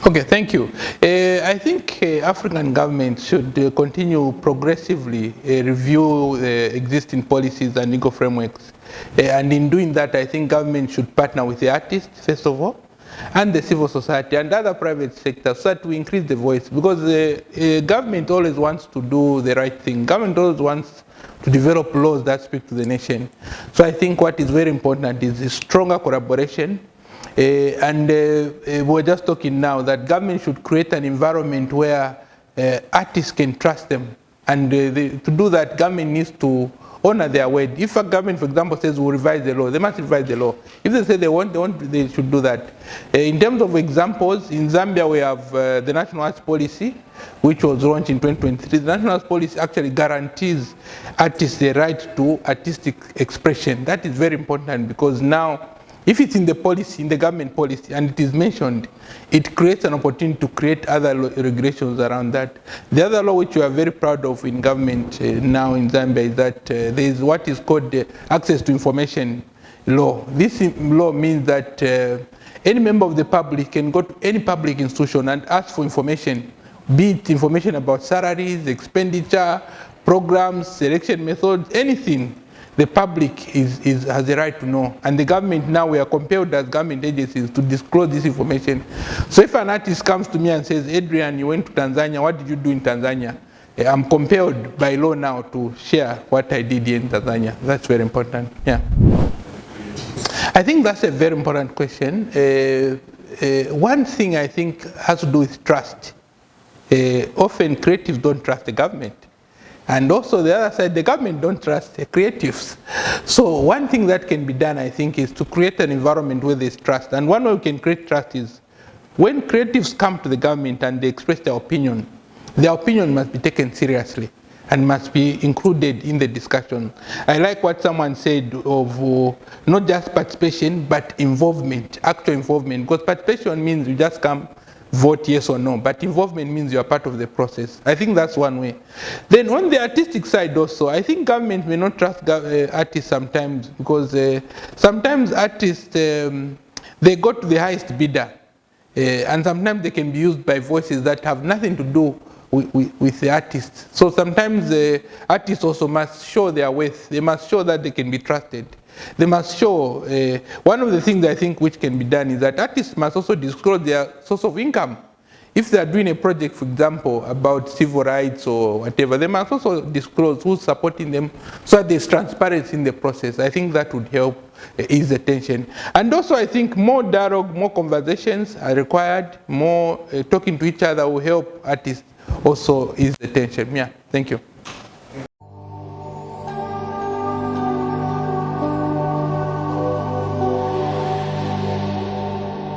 Okay, thank you. I think African governments should continue progressively review existing policies and legal frameworks. And in doing that, I think government should partner with the artists, first of all, and the civil society and other private sectors so that we increase the voice. Because government always wants to do the right thing. Government always wants to develop laws that speak to the nation. So I think what is very important is stronger collaboration. We're just talking now that government should create an environment where artists can trust them. And to do that, government needs to honor their word. If a government, for example, says we'll revise the law, they must revise the law. If they say they want, they should do that. In terms of examples, in Zambia we have the National Arts Policy, which was launched in 2023. The National Arts Policy actually guarantees artists the right to artistic expression. That is very important because now, if it's in the policy, in the government policy, and it is mentioned, it creates an opportunity to create other regulations around that. The other law which we are very proud of in government now in Zambia is that there is what is called the Access to Information Law. This law means that any member of the public can go to any public institution and ask for information, be it information about salaries, expenditure, programs, selection methods, anything. The public has the right to know, and the government now, we are compelled as government agencies to disclose this information. So if an artist comes to me and says, Adrian, you went to Tanzania, what did you do in Tanzania? I'm compelled by law now to share what I did here in Tanzania. That's very important, yeah. I think that's a very important question. One thing I think has to do with trust. Often creatives don't trust the government. And also the other side, the government don't trust the creatives. So one thing that can be done, I think, is to create an environment where there's trust. And one way we can create trust is when creatives come to the government and they express their opinion must be taken seriously and must be included in the discussion. I like what someone said of not just participation, but involvement, actual involvement. Because participation means you just come, vote yes or no, but involvement means you are part of the process. I think that's one way. Then on the artistic side also, I think government may not trust artists sometimes because sometimes artists, they go to the highest bidder and sometimes they can be used by voices that have nothing to do with the artists. So sometimes the artists also must show their worth. They must show that they can be trusted. They must show, one of the things I think which can be done is that artists must also disclose their source of income. If they are doing a project, for example, about civil rights or whatever, they must also disclose who's supporting them so that there's transparency in the process. I think that would help ease the tension. And also I think more dialogue, more conversations are required, more talking to each other will help artists also ease the tension. Yeah, thank you.